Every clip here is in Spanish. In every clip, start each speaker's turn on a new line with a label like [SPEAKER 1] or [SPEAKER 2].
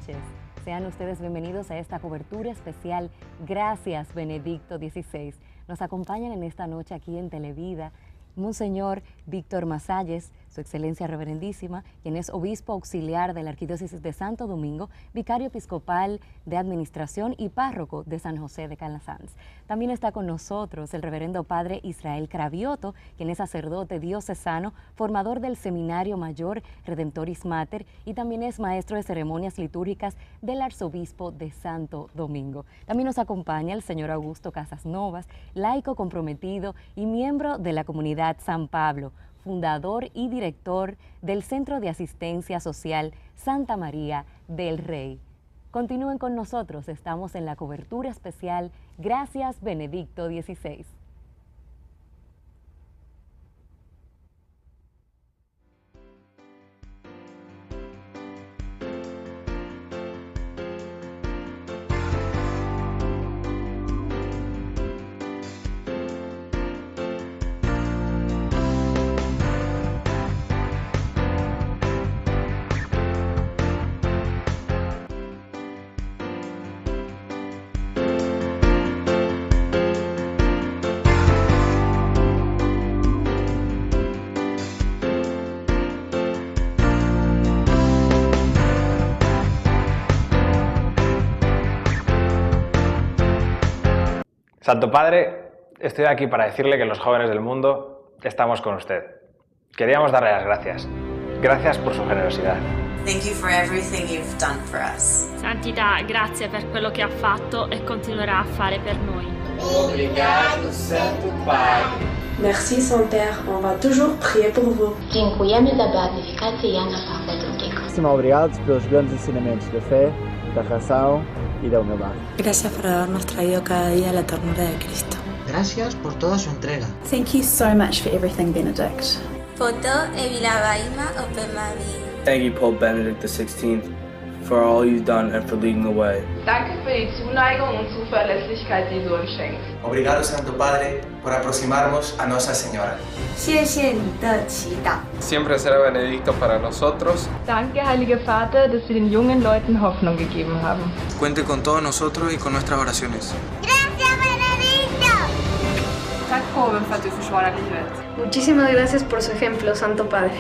[SPEAKER 1] noches. Sean ustedes bienvenidos a esta cobertura especial. Gracias, Benedicto XVI. Nos acompañan en esta noche aquí en Televida Monseñor Víctor Masalles, Su Excelencia Reverendísima, quien es obispo auxiliar de la Arquidiócesis de Santo Domingo, vicario episcopal de administración y párroco de San José de Calasanz. También está con nosotros el reverendo padre Israel Cravioto, quien es sacerdote diocesano, formador del Seminario Mayor Redemptoris Mater y también es maestro de ceremonias litúrgicas del arzobispo de Santo Domingo. También nos acompaña el señor Augusto Casas Novas, laico comprometido y miembro de la comunidad San Pablo, fundador y director del Centro de Asistencia Social Santa María del Rey. Continúen con nosotros, estamos en la cobertura especial Gracias, Benedicto XVI.
[SPEAKER 2] Santo Padre, estoy aquí para decirle que los jóvenes del mundo estamos con usted. Queríamos darle las gracias. Gracias por su generosidad.
[SPEAKER 3] Thank you for everything you've done for us.
[SPEAKER 4] Santità, grazie per quello che ha fatto e continuerà a fare per noi.
[SPEAKER 5] Obrigado, Santo Padre.
[SPEAKER 6] Merci, Saint-Père. On va toujours prier pour vous.
[SPEAKER 7] Dziękujemy za beatyfikację Jana Pawła II.
[SPEAKER 8] Muchísimas obrigados pelos grandes ensinamentos de fé, da razão y da humildad.
[SPEAKER 6] Gracias por habernos traído cada día la ternura de Cristo.
[SPEAKER 9] Gracias por toda su entrega.
[SPEAKER 6] Thank you so much for everything, Benedict.
[SPEAKER 10] Foto Evilabaima Opemavi.
[SPEAKER 11] Thank you, Pope Benedict XVI, for all you've done and for leading the way.
[SPEAKER 12] Danke für die Zuneigung und Zuverlässigkeit, die du uns schenkst.
[SPEAKER 13] Obrigado, Santo Padre, por aproximarnos a Nuestra Señora.
[SPEAKER 14] Siempre será Benedicto para nosotros.
[SPEAKER 12] Danke, Heiliger Vater, dass Sie den jungen Leuten Hoffnung gegeben haben.
[SPEAKER 9] Cuente con todos nosotros y con nuestras oraciones.
[SPEAKER 10] Gracias, Benedicto.
[SPEAKER 12] Tack, påven, för att du försvarar livet.
[SPEAKER 15] Muchísimas gracias por su ejemplo, Santo Padre.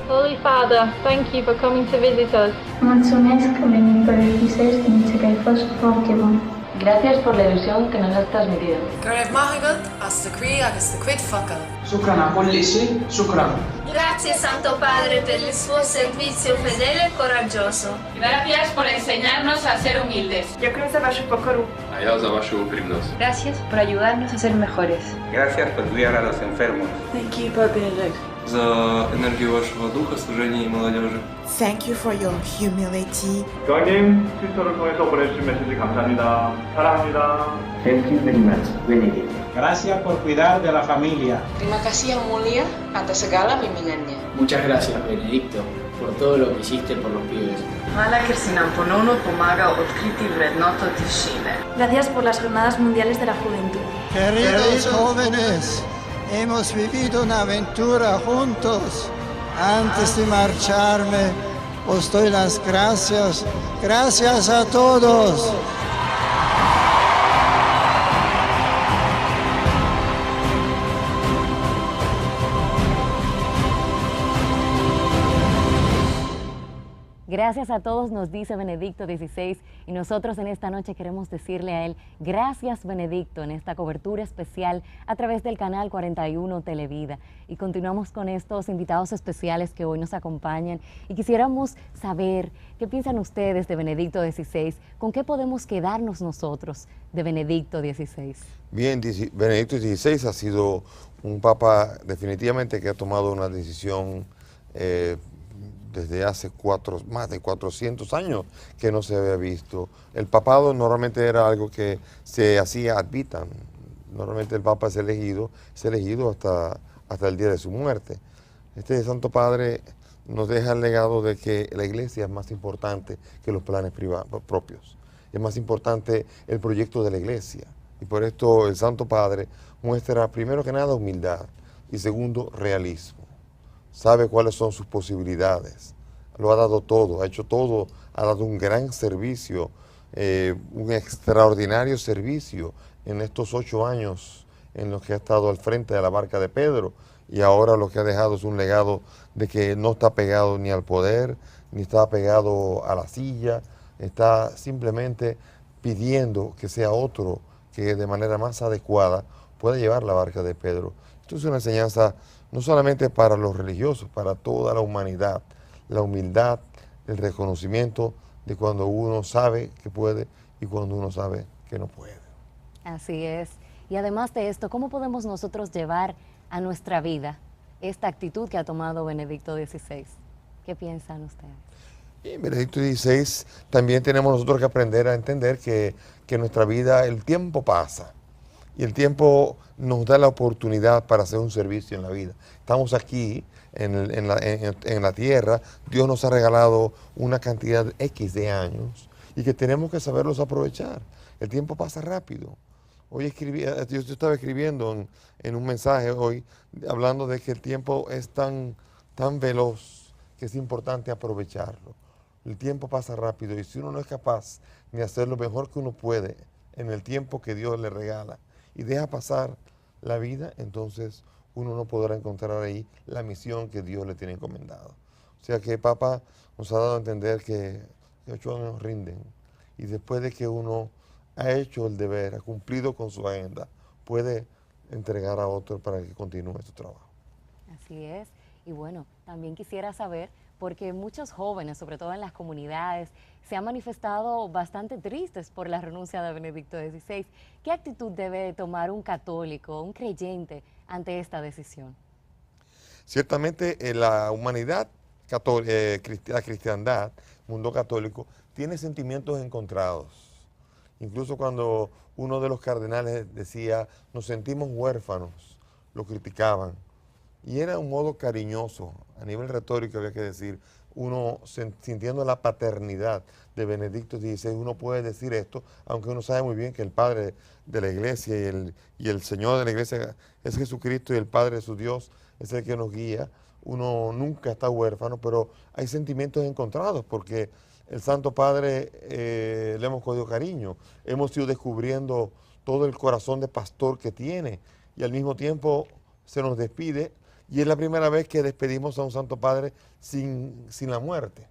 [SPEAKER 4] Holy Father, thank you for coming to visit us.
[SPEAKER 16] Mulțumesc, Benedicto XVI, pentru că ai fost foarte bun.
[SPEAKER 17] Gracias por la ilusión que nos has transmitido.
[SPEAKER 10] Gracias, Santo Padre, per il suo servizio fedele e coraggioso.
[SPEAKER 18] Gracias por enseñarnos a ser humildes.
[SPEAKER 12] Ďakujem za vašu pokoru.
[SPEAKER 14] A ja za vašu úprimnosť.
[SPEAKER 17] Gracias por ayudarnos a ser mejores.
[SPEAKER 19] Gracias por cuidar a los enfermos.
[SPEAKER 6] Thank you, Pope Benedict.
[SPEAKER 11] За энергию вашего духа, служения и молодежи.
[SPEAKER 20] Thank you for your humility.
[SPEAKER 21] 교황님, 트위터를 통해서 보내주신 메시지 감사합니다. 사랑합니다.
[SPEAKER 22] Thank you very much, Benedict.
[SPEAKER 23] Gracias por cuidar de la familia.
[SPEAKER 24] Terima kasih yang mulia atas segala bimbingannya.
[SPEAKER 25] Muchas gracias, Benedicto, por todo lo que hiciste por los pibes.
[SPEAKER 26] Hvala, ker si nam ponovno pomagal odkriti vrednoto tišine.
[SPEAKER 15] Gracias por las Jornadas Mundiales de la Juventud.
[SPEAKER 27] Queridos jóvenes, hemos vivido una aventura juntos. Antes de marcharme, os doy las gracias. Gracias a todos.
[SPEAKER 1] Gracias a todos, nos dice Benedicto XVI, y nosotros en esta noche queremos decirle a él, gracias Benedicto, en esta cobertura especial a través del canal 41 Televida. Y continuamos con estos invitados especiales que hoy nos acompañan y quisiéramos saber qué piensan ustedes de Benedicto XVI, con qué podemos quedarnos nosotros de Benedicto XVI.
[SPEAKER 28] Bien, Benedicto XVI ha sido un papa definitivamente que ha tomado una decisión desde hace más de 400 años que no se había visto. El papado normalmente era algo que se hacía ad vitam. Normalmente el papa es elegido hasta el día de su muerte. Este Santo Padre nos deja el legado de que la iglesia es más importante que los planes propios. Es más importante el proyecto de la iglesia. Y por esto el Santo Padre muestra primero que nada humildad y segundo realismo. Sabe cuáles son sus posibilidades, lo ha dado todo, ha hecho todo ha dado un gran servicio, un extraordinario servicio en estos 8 años en los que ha estado al frente de la barca de Pedro, y ahora lo que ha dejado es un legado de que no está pegado ni al poder, ni está pegado a la silla, está simplemente pidiendo que sea otro que de manera más adecuada pueda llevar la barca de Pedro. Esto es una enseñanza no solamente para los religiosos, para toda la humanidad, la humildad, el reconocimiento de cuando uno sabe que puede y cuando uno sabe que no puede.
[SPEAKER 1] Así es. Y además de esto, ¿cómo podemos nosotros llevar a nuestra vida esta actitud que ha tomado Benedicto XVI? ¿Qué piensan ustedes?
[SPEAKER 28] Y Benedicto XVI también tenemos nosotros que aprender a entender que en nuestra vida el tiempo pasa y el tiempo nos da la oportunidad para hacer un servicio en la vida. Estamos aquí en la tierra, Dios nos ha regalado una cantidad X de años y que tenemos que saberlos aprovechar. El tiempo pasa rápido. Hoy yo estaba escribiendo en un mensaje hoy hablando de que el tiempo es tan veloz que es importante aprovecharlo. El tiempo pasa rápido y si uno no es capaz de hacer lo mejor que uno puede en el tiempo que Dios le regala y deja pasar la vida, entonces uno no podrá encontrar ahí la misión que Dios le tiene encomendado. O sea que Papa nos ha dado a entender que 8 años rinden y después de que uno ha hecho el deber, ha cumplido con su agenda, puede entregar a otro para que continúe su trabajo.
[SPEAKER 1] Así es. Y bueno, también quisiera saber, porque muchos jóvenes, sobre todo en las comunidades, se han manifestado bastante tristes por la renuncia de Benedicto XVI. ¿Qué actitud debe tomar un católico, un creyente, ante esta decisión?
[SPEAKER 28] Ciertamente la humanidad, la cristiandad, el mundo católico, tiene sentimientos encontrados. Incluso cuando uno de los cardenales decía, nos sentimos huérfanos, lo criticaban. Y era un modo cariñoso, a nivel retórico había que decir, uno sintiendo la paternidad de Benedicto XVI, uno puede decir esto, aunque uno sabe muy bien que el Padre de la Iglesia y el Señor de la Iglesia es Jesucristo y el Padre de su Dios es el que nos guía. Uno nunca está huérfano, pero hay sentimientos encontrados porque el Santo Padre le hemos cogido cariño, hemos ido descubriendo todo el corazón de pastor que tiene y al mismo tiempo se nos despide. Y es la primera vez que despedimos a un Santo Padre sin la muerte.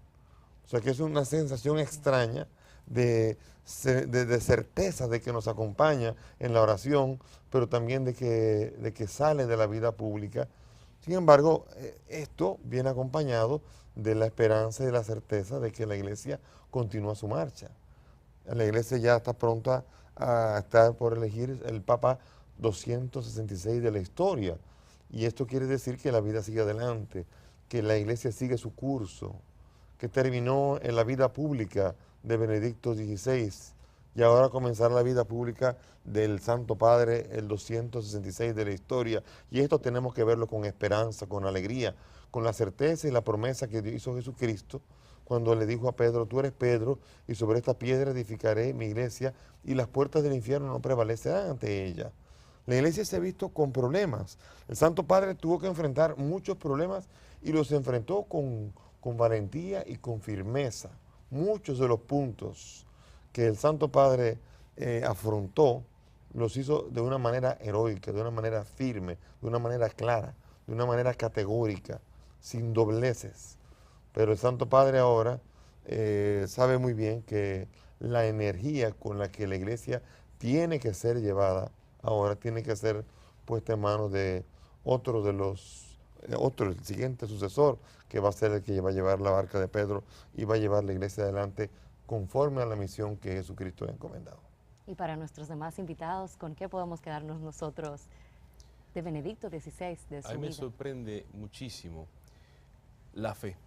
[SPEAKER 28] O sea que es una sensación extraña de certeza de que nos acompaña en la oración, pero también de que sale de la vida pública. Sin embargo, esto viene acompañado de la esperanza y de la certeza de que la Iglesia continúa su marcha. La Iglesia ya está pronta a estar por elegir el Papa 266 de la historia. Y esto quiere decir que la vida sigue adelante, que la Iglesia sigue su curso, que terminó en la vida pública de Benedicto XVI y ahora comenzará la vida pública del Santo Padre, el 266 de la historia. Y esto tenemos que verlo con esperanza, con alegría, con la certeza y la promesa que hizo Jesucristo cuando le dijo a Pedro, tú eres Pedro y sobre esta piedra edificaré mi iglesia y las puertas del infierno no prevalecerán ante ella. La Iglesia se ha visto con problemas. El Santo Padre tuvo que enfrentar muchos problemas y los enfrentó con valentía y con firmeza. Muchos de los puntos que el Santo Padre afrontó los hizo de una manera heroica, de una manera firme, de una manera clara, de una manera categórica, sin dobleces. Pero el Santo Padre ahora sabe muy bien que la energía con la que la Iglesia tiene que ser llevada ahora tiene que ser puesta en manos de el siguiente sucesor, que va a ser el que va a llevar la barca de Pedro y va a llevar la iglesia adelante conforme a la misión que Jesucristo le ha encomendado.
[SPEAKER 1] Y para nuestros demás invitados, ¿con qué podemos quedarnos nosotros de Benedicto XVI, de su vida?
[SPEAKER 2] A mí me sorprende muchísimo la fe.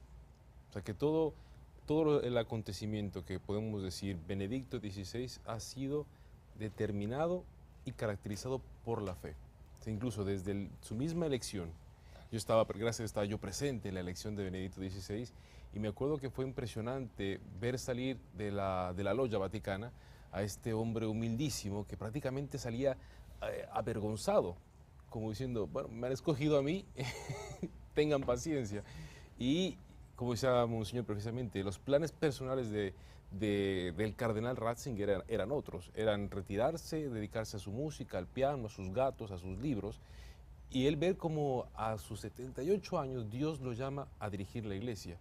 [SPEAKER 2] O sea, que todo el acontecimiento que podemos decir Benedicto XVI ha sido determinado y caracterizado por la fe. O sea, incluso desde su misma elección, estaba yo presente en la elección de Benedicto XVI y me acuerdo que fue impresionante ver salir de la logia vaticana a este hombre humildísimo que prácticamente salía avergonzado, como diciendo, bueno, me han escogido a mí, tengan paciencia. Y como decía Monseñor precisamente, los planes personales del cardenal Ratzinger eran otros, eran retirarse, dedicarse a su música, al piano, a sus gatos, a sus libros, y él ver como a sus 78 años Dios lo llama a dirigir la iglesia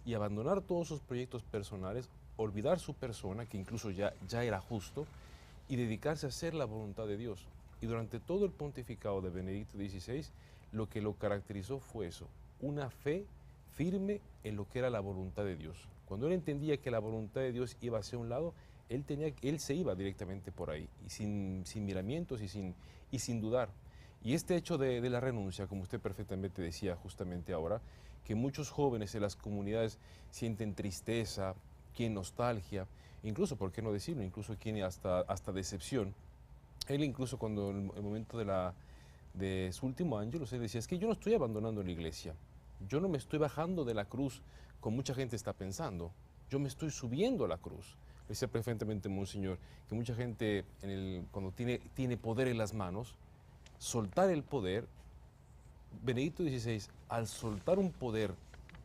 [SPEAKER 2] y abandonar todos sus proyectos personales, olvidar su persona, que incluso ya era justo, y dedicarse a hacer la voluntad de Dios. Y durante todo el pontificado de Benedicto XVI, lo que lo caracterizó fue eso, una fe firme en lo que era la voluntad de Dios. Cuando él entendía que la voluntad de Dios iba hacia un lado, él se iba directamente por ahí, y sin miramientos y sin dudar. Y este hecho de la renuncia, como usted perfectamente decía justamente ahora, que muchos jóvenes en las comunidades sienten tristeza, quieren nostalgia, incluso, ¿por qué no decirlo?, incluso quieren hasta decepción. Él incluso cuando en el momento de su último año, él decía, es que yo no estoy abandonando la iglesia, yo no me estoy bajando de la cruz, como mucha gente está pensando, yo me estoy subiendo a la cruz. Decía perfectamente Monseñor, que mucha gente cuando tiene poder en las manos, soltar el poder, Benedicto XVI, al soltar un poder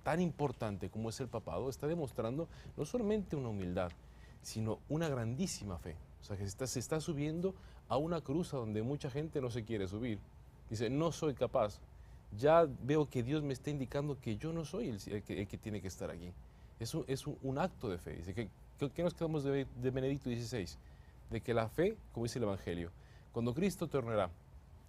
[SPEAKER 2] tan importante como es el papado, está demostrando no solamente una humildad, sino una grandísima fe. O sea, que se está subiendo a una cruz a donde mucha gente no se quiere subir. Dice, no soy capaz. Ya veo que Dios me está indicando que yo no soy el que tiene que estar aquí. Es un acto de fe. Dice, ¿qué nos quedamos de Benedicto XVI? De que la fe, como dice el Evangelio, cuando Cristo tornará,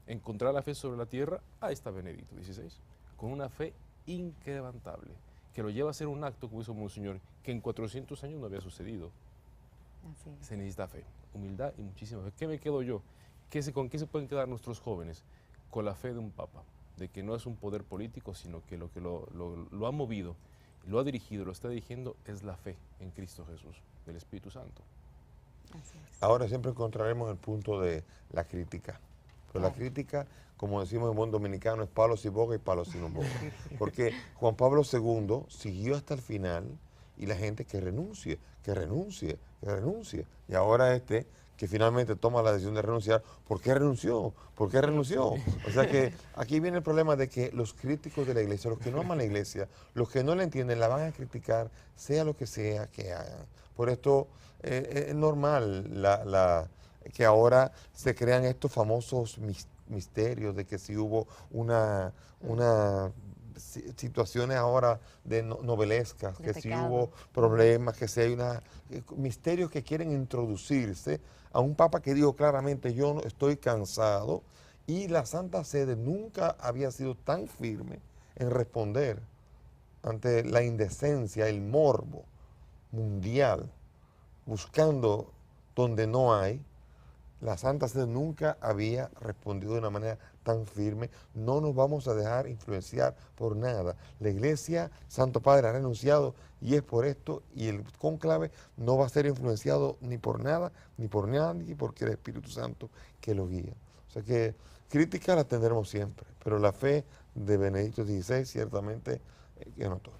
[SPEAKER 2] encontrar la fe sobre la tierra, ahí está Benedicto XVI, con una fe inquebrantable, que lo lleva a hacer un acto, como hizo Monseñor, que en 400 años no había sucedido.
[SPEAKER 1] Así es.
[SPEAKER 2] Se necesita fe, humildad y muchísima fe. ¿Qué me quedo yo? ¿Con qué se pueden quedar nuestros jóvenes? Con la fe de un papa, de que no es un poder político, sino que lo que lo ha movido, lo ha dirigido, lo está dirigiendo, es la fe en Cristo Jesús, del Espíritu Santo.
[SPEAKER 1] Así es.
[SPEAKER 28] Ahora siempre encontraremos el punto de la crítica. Pero la crítica, como decimos en buen dominicano, es palo sin boca y palo sin boca. Porque Juan Pablo II siguió hasta el final y la gente que renuncie, que renuncie, que renuncie. Y ahora que finalmente toma la decisión de renunciar, ¿por qué renunció? ¿Por qué renunció? O sea que aquí viene el problema de que los críticos de la iglesia, los que no aman la iglesia, los que no la entienden, la van a criticar, sea lo que sea que hagan. Por esto es normal que ahora se crean estos famosos misterios de que si hubo una situaciones ahora de novelescas, que si hubo problemas, que si hay misterios que quieren introducirse a un papa que dijo claramente, yo no estoy cansado, y la Santa Sede nunca había sido tan firme en responder ante la indecencia, el morbo mundial, buscando donde no hay. La Santa Sede nunca había respondido de una manera tan firme. No nos vamos a dejar influenciar por nada. La Iglesia, Santo Padre, ha renunciado y es por esto, y el cónclave no va a ser influenciado ni por nada, ni por nadie, porque el Espíritu Santo que lo guía. O sea que crítica la tendremos siempre, pero la fe de Benedicto XVI ciertamente es notoria.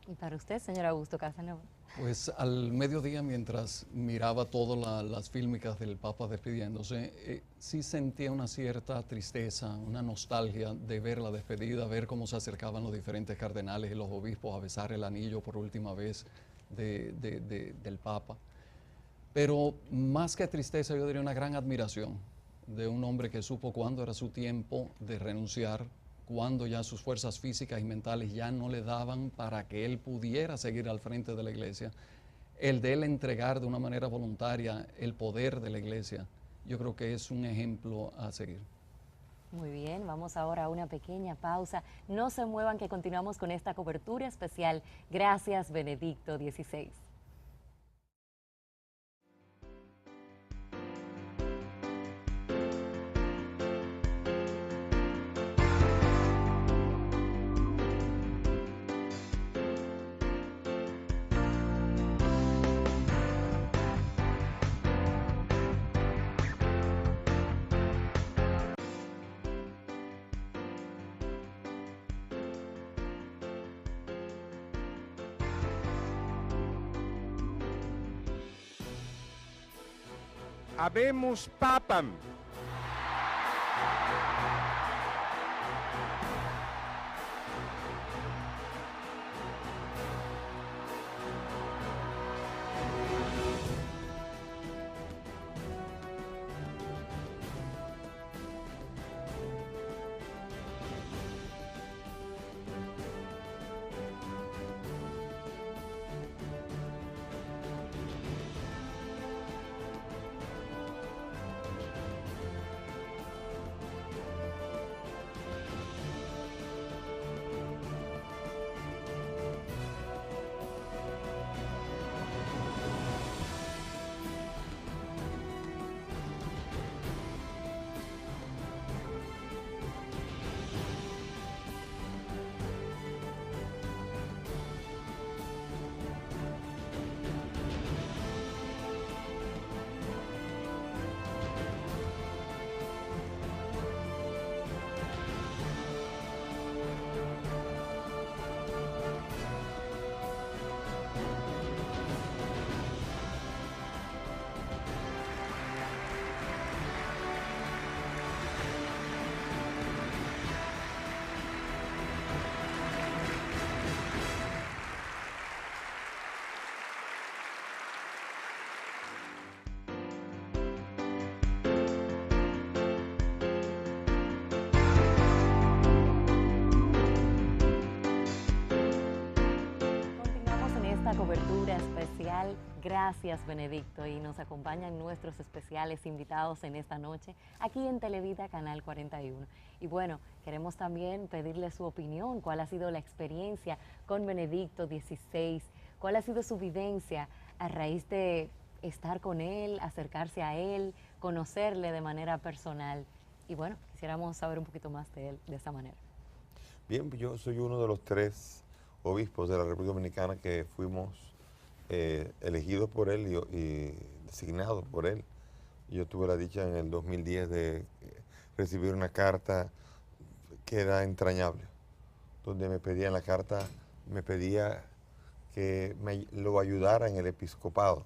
[SPEAKER 1] ¿Y para usted, señor Augusto Casanova?
[SPEAKER 3] Pues al mediodía, mientras miraba todas las fílmicas del Papa despidiéndose, sí sentía una cierta tristeza, una nostalgia de ver la despedida, ver cómo se acercaban los diferentes cardenales y los obispos a besar el anillo por última vez del Papa. Pero más que tristeza, yo diría una gran admiración de un hombre que supo cuándo era su tiempo de renunciar, cuando ya sus fuerzas físicas y mentales ya no le daban para que él pudiera seguir al frente de la iglesia, el de él entregar de una manera voluntaria el poder de la iglesia, yo creo que es un ejemplo a seguir.
[SPEAKER 1] Muy bien, vamos ahora a una pequeña pausa. No se muevan, que continuamos con esta cobertura especial. Gracias, Benedicto XVI.
[SPEAKER 4] Habemus Papam.
[SPEAKER 1] especial Gracias Benedicto y nos acompañan nuestros especiales invitados en esta noche aquí en Televida Canal 41. Y bueno, queremos también pedirle su opinión, cuál ha sido la experiencia con Benedicto XVI, cuál ha sido su vivencia a raíz de estar con él, acercarse a él, conocerle de manera personal. Y bueno, quisiéramos saber un poquito más de él de esa manera.
[SPEAKER 28] Bien, yo soy uno de los 3 obispos de la República Dominicana que fuimos elegidos por él y designados por él. Yo tuve la dicha en el 2010 de recibir una carta que era entrañable, donde me pedía en la carta, me pedía que lo ayudara en el episcopado,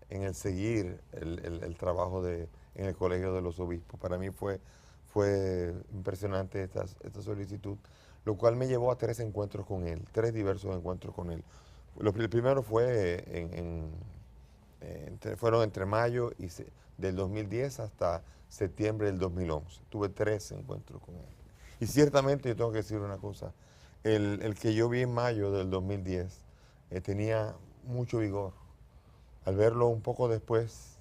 [SPEAKER 28] en el seguir el trabajo en el Colegio de los Obispos. Para mí fue impresionante esta solicitud, lo cual me llevó a 3 encuentros con él, 3 diversos encuentros con él. El primero fue fueron entre mayo del 2010 hasta septiembre del 2011. Tuve 3 encuentros con él. Y ciertamente yo tengo que decir una cosa, el que yo vi en mayo del 2010 tenía mucho vigor. Al verlo un poco después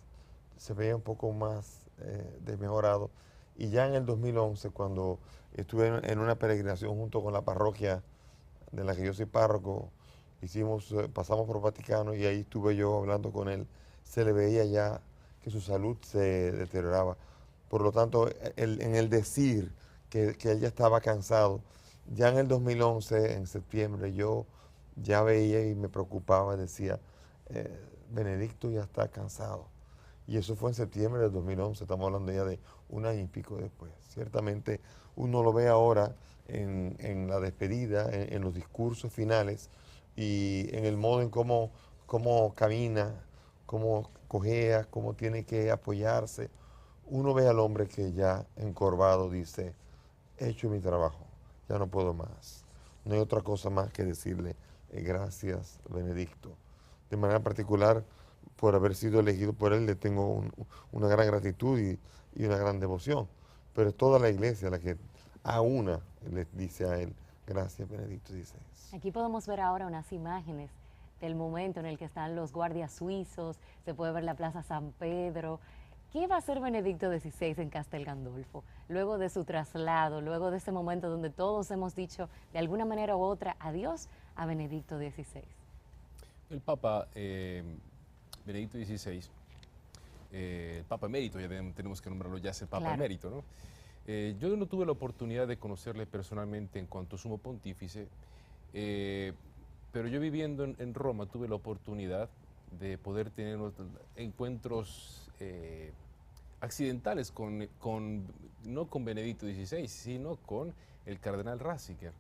[SPEAKER 28] se veía un poco más desmejorado. Y ya en el 2011, cuando estuve en una peregrinación junto con la parroquia de la que yo soy párroco, pasamos por Vaticano y ahí estuve yo hablando con él, se le veía ya que su salud se deterioraba. Por lo tanto, en el decir que él ya estaba cansado, ya en el 2011, en septiembre, yo ya veía y me preocupaba, decía, Benedicto ya está cansado. Y eso fue en septiembre del 2011, estamos hablando ya de 1 año y pico después. Ciertamente uno lo ve ahora en la despedida, en los discursos finales y en el modo en cómo camina, cómo cojea, cómo tiene que apoyarse. Uno ve al hombre que ya encorvado dice, he hecho mi trabajo, ya no puedo más. No hay otra cosa más que decirle gracias, Benedicto. De manera particular, por haber sido elegido por él, le tengo una gran gratitud y una gran devoción. Pero es toda la iglesia la que a una le dice a él, gracias Benedicto XVI.
[SPEAKER 1] Aquí podemos ver ahora unas imágenes del momento en el que están los guardias suizos, se puede ver la Plaza San Pedro. ¿Qué va a hacer Benedicto XVI en Castel Gandolfo? Luego de su traslado, luego de ese momento donde todos hemos dicho de alguna manera u otra adiós a Benedicto XVI.
[SPEAKER 2] El Papa Benedicto XVI, el Papa Emérito, ya tenemos que nombrarlo ya, es el Papa
[SPEAKER 1] Claro.
[SPEAKER 2] Emérito, ¿no? Yo no tuve la oportunidad de conocerle personalmente en cuanto sumo pontífice, pero yo viviendo en Roma tuve la oportunidad de poder tener encuentros accidentales no con Benedicto XVI, sino con el cardenal Ratzinger.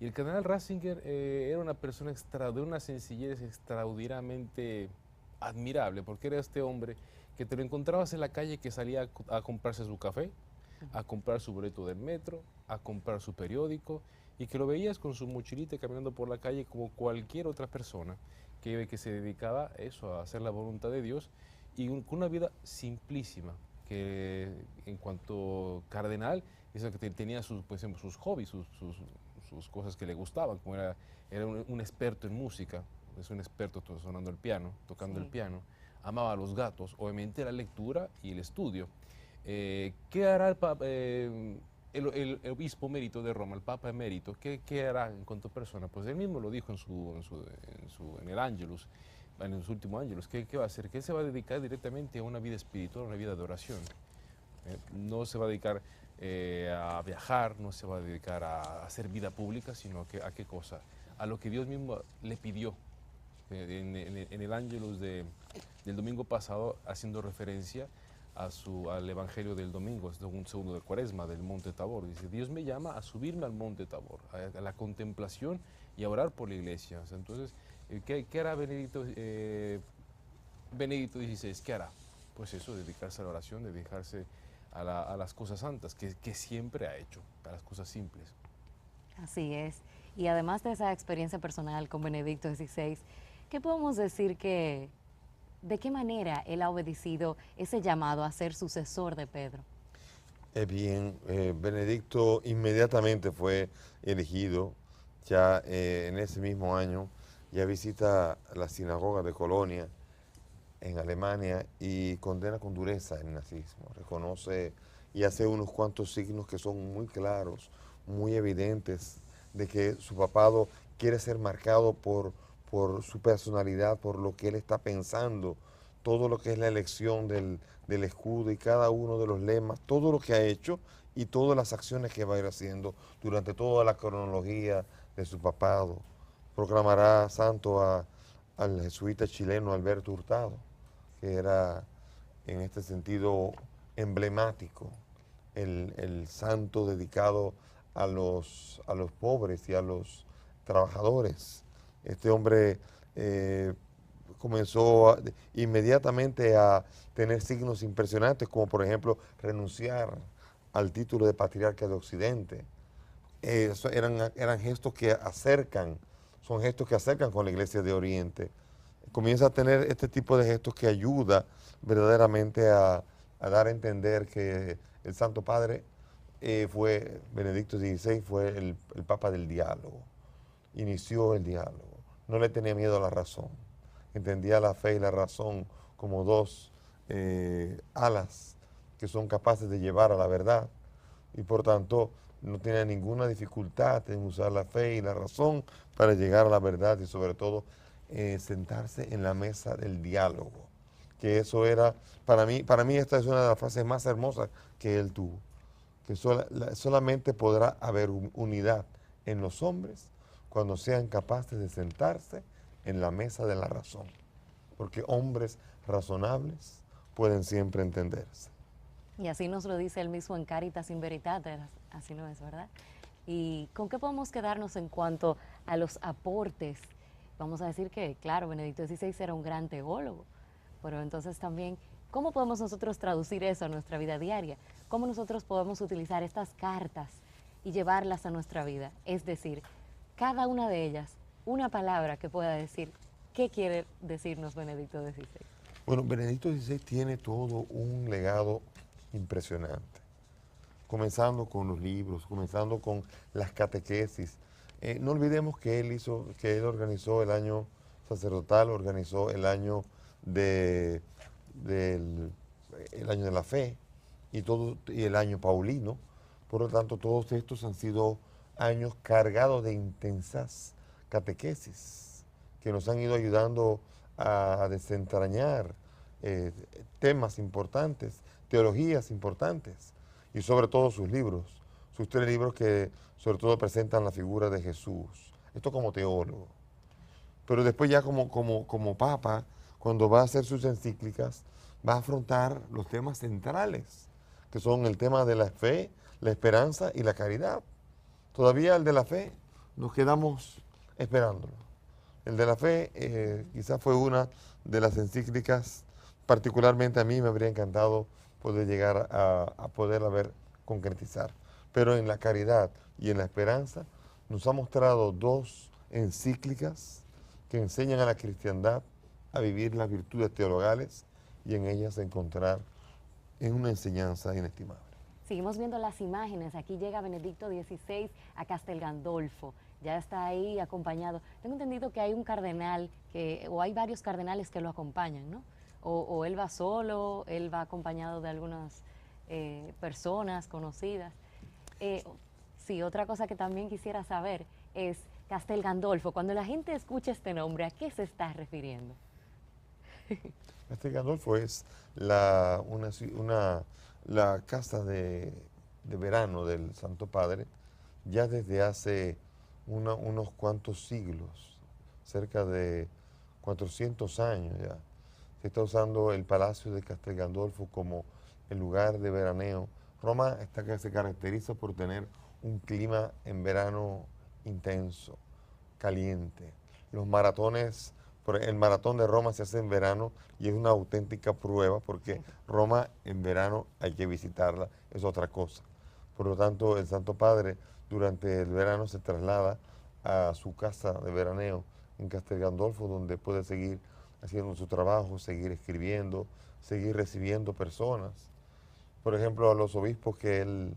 [SPEAKER 2] Y el cardenal Ratzinger era una persona de una sencillez extraordinariamente admirable, porque era este hombre que te lo encontrabas en la calle, que salía a comprarse su café, a comprar su boleto del metro, a comprar su periódico, y que lo veías con su mochilita caminando por la calle como cualquier otra persona que se dedicaba a eso, a hacer la voluntad de Dios, y con una vida simplísima, que en cuanto cardenal, eso que tenía sus hobbies, sus cosas que le gustaban, como era un experto en música, es un experto sonando el piano, tocando el piano, amaba a los gatos, obviamente la lectura y el estudio. ¿Qué hará el obispo emérito de Roma, el Papa Emérito? ¿Qué hará en cuanto a persona? Pues él mismo lo dijo en el Ángelus, en su último Ángelus. ¿Qué va a hacer? Que él se va a dedicar directamente a una vida espiritual, a una vida de oración. No se va a dedicar a viajar, no se va a dedicar a hacer vida pública, sino a qué cosa, a lo que Dios mismo le pidió. En el Ángelus del domingo pasado, haciendo referencia al Evangelio del domingo, un segundo de Cuaresma, del Monte Tabor. Dice, Dios me llama a subirme al Monte Tabor, a la contemplación y a orar por la iglesia. O sea, entonces, ¿qué hará Benedicto XVI? ¿Qué hará? Pues eso, dedicarse a la oración, dedicarse a las cosas santas, que siempre ha hecho, a las cosas simples.
[SPEAKER 1] Así es. Y además de esa experiencia personal con Benedicto XVI, ¿qué podemos decir de qué manera él ha obedecido ese llamado a ser sucesor de Pedro?
[SPEAKER 28] Bien, Benedicto inmediatamente fue elegido, ya en ese mismo año, ya visita la sinagoga de Colonia en Alemania y condena con dureza el nazismo, reconoce y hace unos cuantos signos que son muy claros, muy evidentes, de que su papado quiere ser marcado por su personalidad, por lo que él está pensando, todo lo que es la elección del escudo y cada uno de los lemas, todo lo que ha hecho y todas las acciones que va a ir haciendo durante toda la cronología de su papado. Proclamará santo al jesuita chileno Alberto Hurtado, que era en este sentido emblemático, el santo dedicado a los pobres y a los trabajadores. Este hombre comenzó inmediatamente a tener signos impresionantes, como por ejemplo renunciar al título de patriarca de Occidente. Eran gestos que acercan, son gestos que acercan con la Iglesia de Oriente. Comienza a tener este tipo de gestos que ayuda verdaderamente a dar a entender que el Santo Padre Benedicto XVI fue el Papa del diálogo, inició el diálogo, no le tenía miedo a la razón, entendía la fe y la razón como dos alas que son capaces de llevar a la verdad y por tanto no tenía ninguna dificultad en usar la fe y la razón para llegar a la verdad y sobre todo sentarse en la mesa del diálogo, que eso era, para mí esta es una de las frases más hermosas que él tuvo, que solamente podrá haber unidad en los hombres cuando sean capaces de sentarse en la mesa de la razón, porque hombres razonables pueden siempre entenderse.
[SPEAKER 1] Y así nos lo dice él mismo en Caritas in Veritate, así no es, ¿verdad? ¿Y con qué podemos quedarnos en cuanto a los aportes? Vamos a decir que, claro, Benedicto XVI era un gran teólogo, pero entonces también, ¿cómo podemos nosotros traducir eso a nuestra vida diaria? ¿Cómo nosotros podemos utilizar estas cartas y llevarlas a nuestra vida? Es decir, cada una de ellas, una palabra que pueda decir, ¿qué quiere decirnos Benedicto XVI?
[SPEAKER 28] Bueno, Benedicto XVI tiene todo un legado impresionante, comenzando con los libros, comenzando con las catequesis. No olvidemos que él organizó el año sacerdotal, organizó el año el año de la fe y el año paulino. Por lo tanto, todos estos han sido años cargados de intensas catequesis que nos han ido ayudando a desentrañar temas importantes, teologías importantes y sobre todo sus libros, sus 3 libros que sobre todo presentan la figura de Jesús. Esto como teólogo. Pero después ya como papa, cuando va a hacer sus encíclicas, va a afrontar los temas centrales, que son el tema de la fe, la esperanza y la caridad. Todavía el de la fe nos quedamos esperándolo. El de la fe quizás fue una de las encíclicas, particularmente a mí me habría encantado poder llegar a poderla ver concretizar. Pero en la caridad y en la esperanza nos ha mostrado 2 encíclicas que enseñan a la cristiandad a vivir las virtudes teologales y en ellas encontrar en una enseñanza inestimable.
[SPEAKER 1] Seguimos viendo las imágenes. Aquí llega Benedicto XVI a Castel Gandolfo. Ya está ahí acompañado. Tengo entendido que hay un cardenal, o hay varios cardenales que lo acompañan, ¿no? O él va solo, él va acompañado de algunas personas conocidas. Sí, otra cosa que también quisiera saber es Castel Gandolfo. Cuando la gente escucha este nombre, ¿a qué se está refiriendo?
[SPEAKER 28] Castel Gandolfo es la casa de verano del Santo Padre ya desde hace unos cuantos siglos, cerca de 400 años ya. Se está usando el Palacio de Castel Gandolfo como el lugar de veraneo. Roma se caracteriza por tener un clima en verano intenso, caliente. Los maratones, el maratón de Roma se hace en verano y es una auténtica prueba porque Roma en verano hay que visitarla, es otra cosa. Por lo tanto, el Santo Padre durante el verano se traslada a su casa de veraneo en Castel Gandolfo, donde puede seguir haciendo su trabajo, seguir escribiendo, seguir recibiendo personas. Por ejemplo, a los obispos que él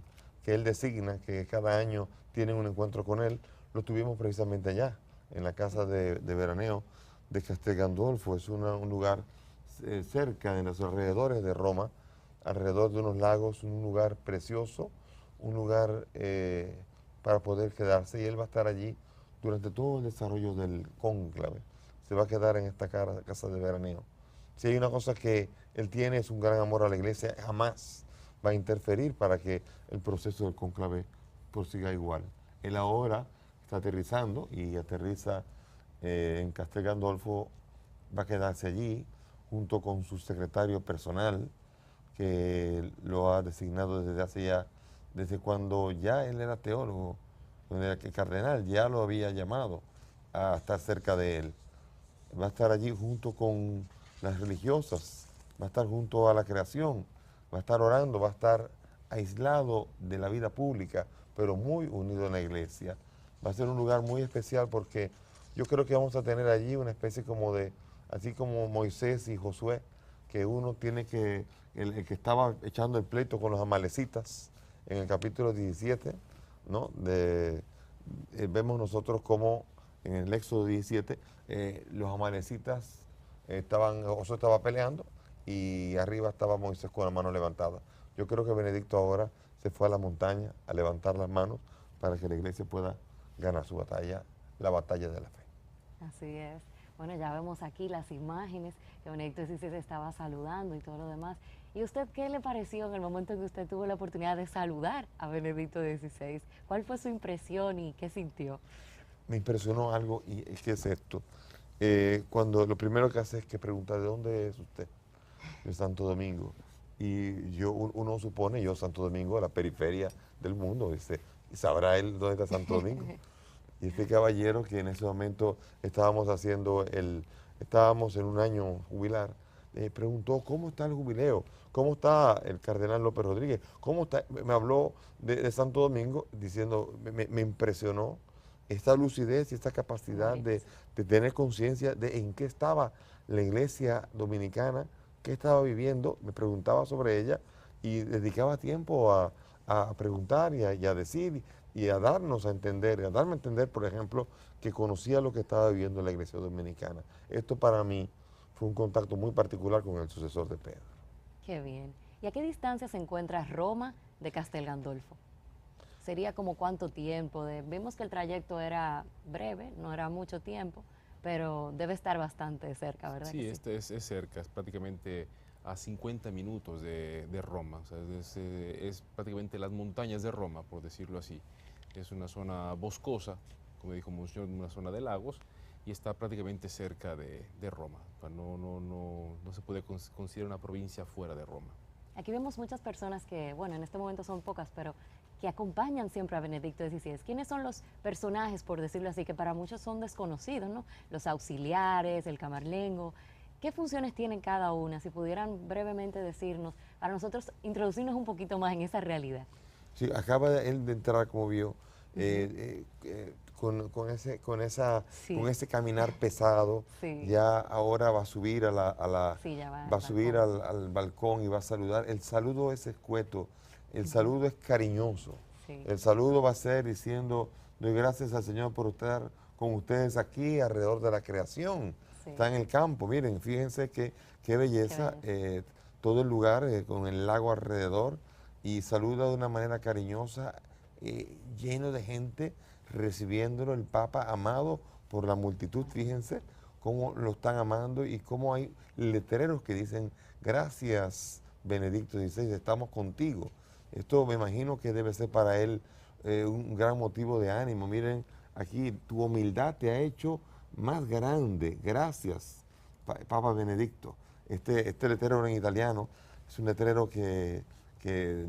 [SPEAKER 28] designa, que cada año tienen un encuentro con él, lo tuvimos precisamente allá, en la casa de veraneo de Castel Gandolfo. Es un lugar cerca, en los alrededores de Roma, alrededor de unos lagos, un lugar precioso, un lugar para poder quedarse, y él va a estar allí durante todo el desarrollo del cónclave. Se va a quedar en esta casa de veraneo. Si hay una cosa que él tiene, es un gran amor a la iglesia, jamás va a interferir para que el proceso del cónclave prosiga igual. Él ahora está aterrizando y aterriza en Castel Gandolfo, va a quedarse allí junto con su secretario personal, que lo ha designado desde cuando ya él era teólogo, el cardenal ya lo había llamado a estar cerca de él. Va a estar allí junto con las religiosas, va a estar junto a la creación, va a estar orando, va a estar aislado de la vida pública, pero muy unido en la iglesia. Va a ser un lugar muy especial porque yo creo que vamos a tener allí una especie como de, así como Moisés y Josué, que uno tiene que, el que estaba echando el pleito con los amalecitas en el capítulo 17, ¿no? Vemos nosotros como en el Éxodo 17 los amalecitas Josué estaba peleando y arriba estaba Moisés con la mano levantada. Yo creo que Benedicto ahora se fue a la montaña a levantar las manos para que la iglesia pueda ganar su batalla, la batalla de la fe.
[SPEAKER 1] Así es. Bueno, ya vemos aquí las imágenes que Benedicto XVI estaba saludando y todo lo demás. ¿Y usted qué le pareció en el momento en que usted tuvo la oportunidad de saludar a Benedicto XVI? ¿Cuál fue su impresión y qué sintió?
[SPEAKER 28] Me impresionó algo, y ¿qué es esto? Cuando lo primero que hace es que pregunta, ¿de dónde es usted? De Santo Domingo. Y uno supone, Santo Domingo, la periferia del mundo, dice, ¿y sabrá él dónde está Santo Domingo? Y este caballero, que en ese momento estábamos en un año jubilar, preguntó, ¿cómo está el jubileo? ¿Cómo está el cardenal López Rodríguez? ¿Cómo está? Me habló de Santo Domingo diciendo, me impresionó esta lucidez y esta capacidad de tener conciencia de en qué estaba la iglesia dominicana, qué estaba viviendo. Me preguntaba sobre ella y dedicaba tiempo a preguntar y a decir y a darnos a entender, a darme a entender, por ejemplo, que conocía lo que estaba viviendo la iglesia dominicana. Esto para mí fue un contacto muy particular con el sucesor de Pedro.
[SPEAKER 1] Qué bien. ¿Y a qué distancia se encuentra Roma de Castel Gandolfo? ¿Sería como cuánto tiempo? Vimos que el trayecto era breve, no era mucho tiempo, pero debe estar bastante cerca, ¿verdad?
[SPEAKER 2] Sí, es cerca, es prácticamente a 50 minutos de Roma, o sea, es prácticamente las montañas de Roma, por decirlo así. Es una zona boscosa, como dijo Monseñor, una zona de lagos, y está prácticamente cerca de Roma. O sea, no se puede considerar una provincia fuera de Roma.
[SPEAKER 1] Aquí vemos muchas personas que, bueno, en este momento son pocas, pero que acompañan siempre a Benedicto XVI. ¿Quiénes son los personajes, por decirlo así, que para muchos son desconocidos, ¿no? Los auxiliares, el camarlengo. ¿Qué funciones tienen cada una? Si pudieran brevemente decirnos, para nosotros introducirnos un poquito más en esa realidad.
[SPEAKER 28] Sí, acaba él de entrar, como vio, con ese caminar pesado. Sí. Ya ahora va a subir al balcón y va a saludar. El saludo es escueto, el saludo es cariñoso. Sí. El saludo va a ser diciendo, doy gracias al Señor por estar con ustedes aquí alrededor de la creación. Sí. Está en el campo, miren, fíjense qué belleza, todo el lugar con el lago alrededor, y saluda de una manera cariñosa, lleno de gente recibiéndolo, el Papa amado por la multitud. Fíjense cómo lo están amando y cómo hay letreros que dicen, gracias Benedicto XVI, estamos contigo. Esto me imagino que debe ser para él un gran motivo de ánimo. Miren, aquí tu humildad te ha hecho más grande, gracias Papa Benedicto. Este letrero en italiano es un letrero que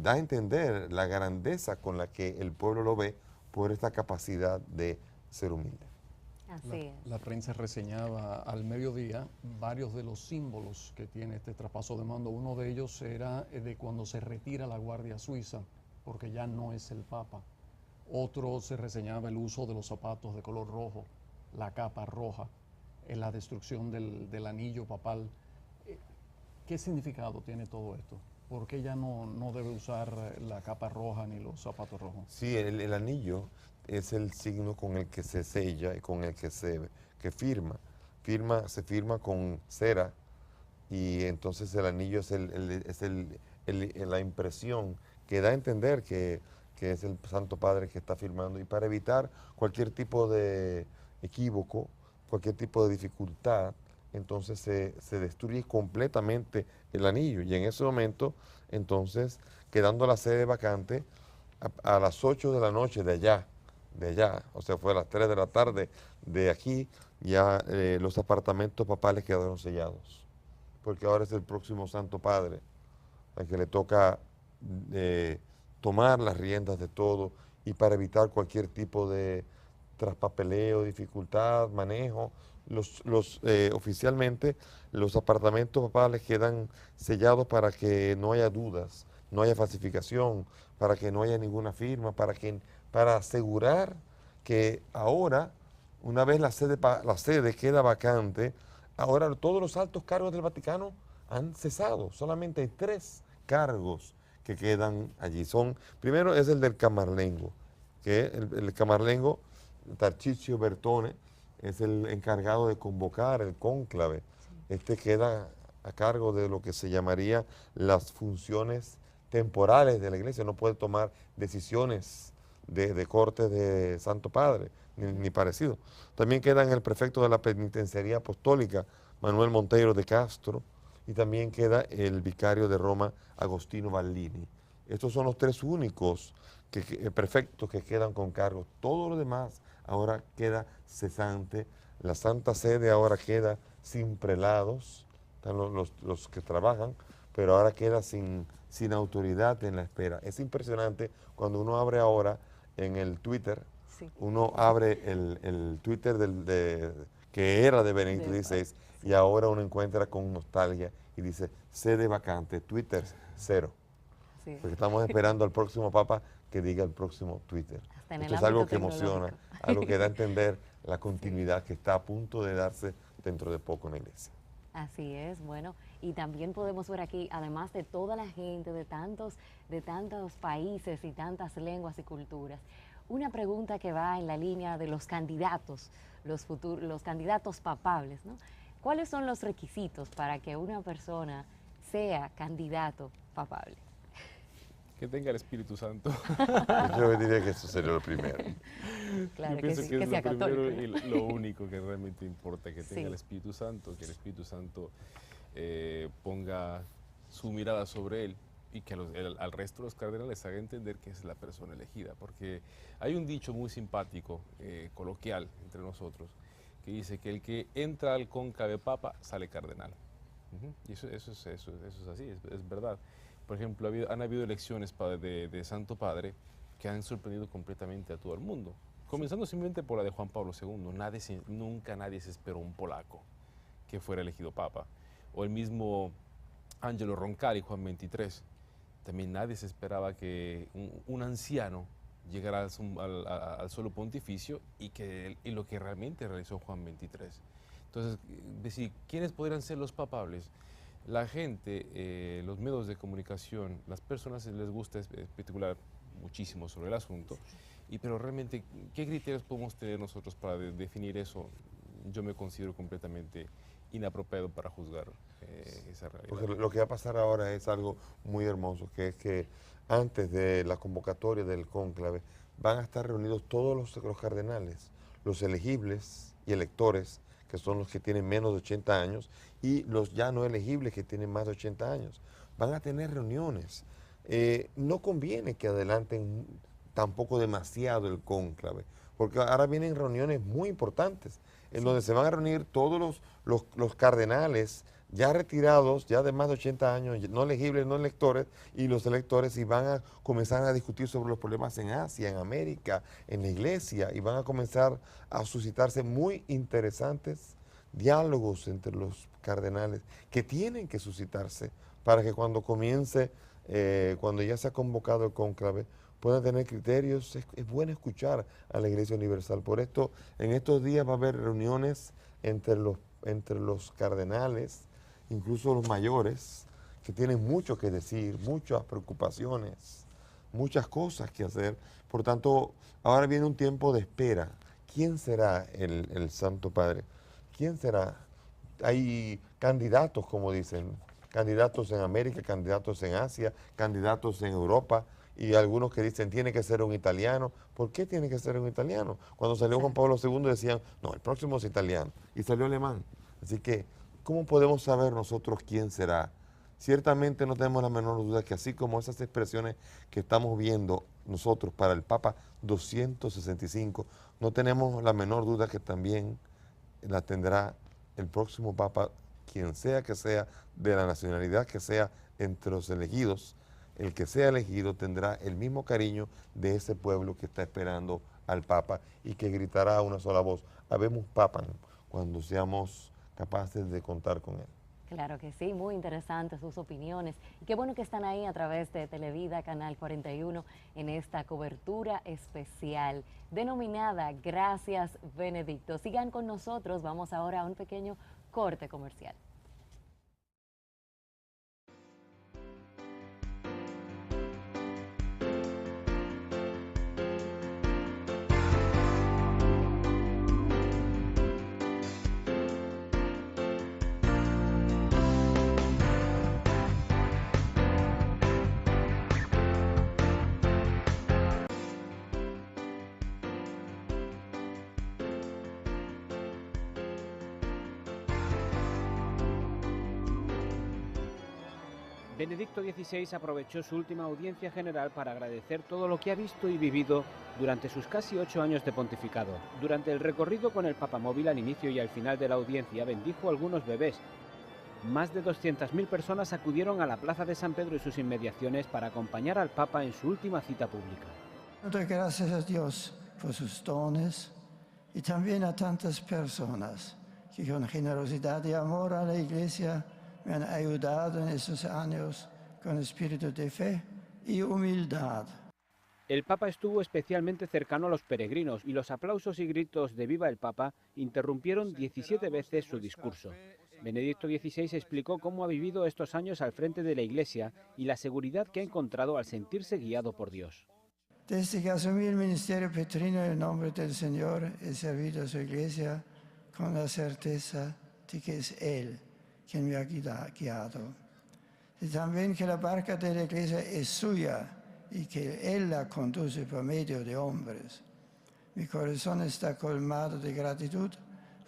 [SPEAKER 28] da a entender la grandeza con la que el pueblo lo ve por esta capacidad de ser humilde.
[SPEAKER 1] Así es.
[SPEAKER 3] La prensa reseñaba al mediodía varios de los símbolos que tiene este traspaso de mando. Uno de ellos era de cuando se retira la Guardia Suiza, porque ya no es el Papa. Otro se reseñaba el uso de los zapatos de color rojo, la capa roja, en la destrucción del anillo papal. ¿Qué significado tiene todo esto? ¿Por qué ya no debe usar la capa roja ni los zapatos rojos?
[SPEAKER 28] Sí, el anillo es el signo con el que se sella y con el que firma. Se firma con cera y entonces el anillo es la impresión que da a entender que es el Santo Padre que está firmando, y para evitar cualquier tipo de equívoco, cualquier tipo de dificultad, entonces se destruye completamente el anillo, y en ese momento, entonces, quedando la sede vacante, a las 8 de la noche de allá, o sea, fue a las 3 de la tarde de aquí, ya los apartamentos papales quedaron sellados, porque ahora es el próximo Santo Padre al que le toca tomar las riendas de todo, y para evitar cualquier tipo de traspapeleo, dificultad, manejo, oficialmente los apartamentos papales quedan sellados para que no haya dudas, no haya falsificación, para que no haya ninguna firma, para asegurar que ahora, una vez la sede queda vacante, ahora todos los altos cargos del Vaticano han cesado. Solamente hay 3 cargos que quedan allí. Primero es el del Camarlengo, que el Camarlengo, Tarcísio Bertone, es el encargado de convocar el cónclave. Este queda a cargo de lo que se llamaría las funciones temporales de la Iglesia. No puede tomar decisiones de corte de Santo Padre, ni parecido. También quedan el prefecto de la Penitenciaría Apostólica, Manuel Monteiro de Castro, y también queda el vicario de Roma, Agostino Ballini. Estos son los 3 únicos prefectos que quedan con cargos. Todo lo demás ahora queda cesante. La Santa Sede ahora queda sin prelados, están los que trabajan, pero ahora queda sin autoridad en la espera. Es impresionante cuando uno abre ahora en el Twitter, uno abre el Twitter que era de Benedicto XVI, y ahora uno encuentra con nostalgia y dice sede vacante, Twitter 0. Sí. Porque estamos esperando al próximo Papa que diga el próximo Twitter. Esto es algo que emociona, algo que da a entender la continuidad que está a punto de darse dentro de poco en la Iglesia.
[SPEAKER 1] Así es, bueno, y también podemos ver aquí, además de toda la gente, de tantos países y tantas lenguas y culturas, una pregunta que va en la línea de los candidatos, los candidatos papables, ¿no? ¿Cuáles son los requisitos para que una persona sea candidato papable?
[SPEAKER 2] Que tenga el Espíritu Santo.
[SPEAKER 28] Yo diría que eso sería lo primero.
[SPEAKER 1] Claro,
[SPEAKER 2] yo pienso que es
[SPEAKER 1] sea
[SPEAKER 2] lo primero
[SPEAKER 1] católico.
[SPEAKER 2] Y lo único que realmente importa, que tenga el Espíritu Santo, que el Espíritu Santo ponga su mirada sobre él, y que al resto de los cardenales haga entender que es la persona elegida. Porque hay un dicho muy simpático, coloquial entre nosotros, que dice que el que entra al cónclave papa sale cardenal. Y eso es así, es verdad. Por ejemplo, han habido elecciones de Santo Padre que han sorprendido completamente a todo el mundo. Comenzando simplemente por la de Juan Pablo II. Nunca nadie se esperó un polaco que fuera elegido papa. O el mismo Angelo Roncalli, Juan XXIII. También nadie se esperaba que un anciano llegara al suelo pontificio y lo que realmente realizó Juan XXIII. Entonces, decir, ¿quiénes podrían ser los papables? La gente, los medios de comunicación, las personas les gusta especular muchísimo sobre el asunto, pero realmente, ¿qué criterios podemos tener nosotros para definir eso? Yo me considero completamente inapropiado para juzgar esa realidad.
[SPEAKER 28] Porque lo que va a pasar ahora es algo muy hermoso, que es que antes de la convocatoria del cónclave van a estar reunidos todos los cardenales, los elegibles y electores, que son los que tienen menos de 80 años, y los ya no elegibles que tienen más de 80 años. Van a tener reuniones. No conviene que adelanten tampoco demasiado el cónclave, porque ahora vienen reuniones muy importantes, en donde se van a reunir todos los cardenales ya retirados, ya de más de 80 años, no elegibles, no electores, y los electores, y van a comenzar a discutir sobre los problemas en Asia, en América, en la Iglesia, y van a comenzar a suscitarse muy interesantes diálogos entre los cardenales, que tienen que suscitarse para que cuando comience, cuando ya se ha convocado el cónclave, puedan tener criterios. Es bueno escuchar a la Iglesia Universal. Por esto, en estos días va a haber reuniones entre los cardenales, incluso los mayores, que tienen mucho que decir, muchas preocupaciones, muchas cosas que hacer. Por tanto, ahora viene un tiempo de espera. ¿Quién será el Santo Padre? ¿Quién será? Hay candidatos, como dicen, candidatos en América, candidatos en Asia, candidatos en Europa, y algunos que dicen, tiene que ser un italiano. ¿Por qué tiene que ser un italiano? Cuando salió Juan Pablo II decían, no, el próximo es italiano, y salió alemán. Así que, ¿cómo podemos saber nosotros quién será? Ciertamente no tenemos la menor duda que así como esas expresiones que estamos viendo nosotros para el Papa 265, no tenemos la menor duda que también la tendrá el próximo Papa, quien sea que sea, de la nacionalidad que sea, entre los elegidos. El que sea elegido tendrá el mismo cariño de ese pueblo que está esperando al Papa y que gritará a una sola voz, habemos Papa, cuando seamos capaces de contar con él.
[SPEAKER 1] Claro que sí, muy interesantes sus opiniones. Y qué bueno que están ahí a través de Televida, Canal 41, en esta cobertura especial denominada Gracias Benedicto. Sigan con nosotros, vamos ahora a un pequeño corte comercial.
[SPEAKER 4] Benedicto XVI aprovechó su última audiencia general para agradecer todo lo que ha visto y vivido durante sus casi 8 años de pontificado. Durante el recorrido con el papamóvil al inicio y al final de la audiencia bendijo a algunos bebés. Más de 200.000 personas acudieron a la Plaza de San Pedro y sus inmediaciones para acompañar al Papa en su última cita pública.
[SPEAKER 27] Doy gracias a Dios por sus dones y también a tantas personas que con generosidad y amor a la Iglesia me han ayudado en estos años con espíritu de fe y humildad.
[SPEAKER 4] El Papa estuvo especialmente cercano a los peregrinos y los aplausos y gritos de ¡Viva el Papa! Interrumpieron 17 veces su discurso. Benedicto XVI explicó cómo ha vivido estos años al frente de la Iglesia y la seguridad que ha encontrado al sentirse guiado por Dios.
[SPEAKER 27] Desde que asumí el ministerio petrino en el nombre del Señor, he servido a su Iglesia con la certeza de que es Él quien me ha guiado. Y también que la barca de la Iglesia es suya y que Él la conduce por medio de hombres. Mi corazón está colmado de gratitud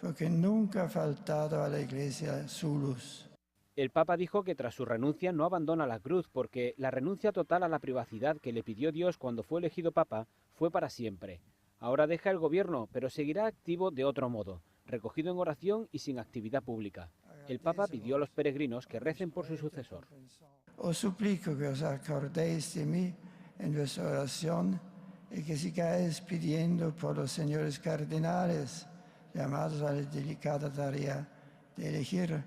[SPEAKER 27] porque nunca ha faltado a la Iglesia su luz.
[SPEAKER 4] El Papa dijo que tras su renuncia no abandona la cruz porque la renuncia total a la privacidad que le pidió Dios cuando fue elegido Papa fue para siempre. Ahora deja el gobierno, pero seguirá activo de otro modo, recogido en oración y sin actividad pública. El Papa pidió a los peregrinos que recen por su sucesor.
[SPEAKER 27] Os suplico que os acordéis de mí en vuestra oración y que sigáis pidiendo por los señores cardenales llamados a la delicada tarea de elegir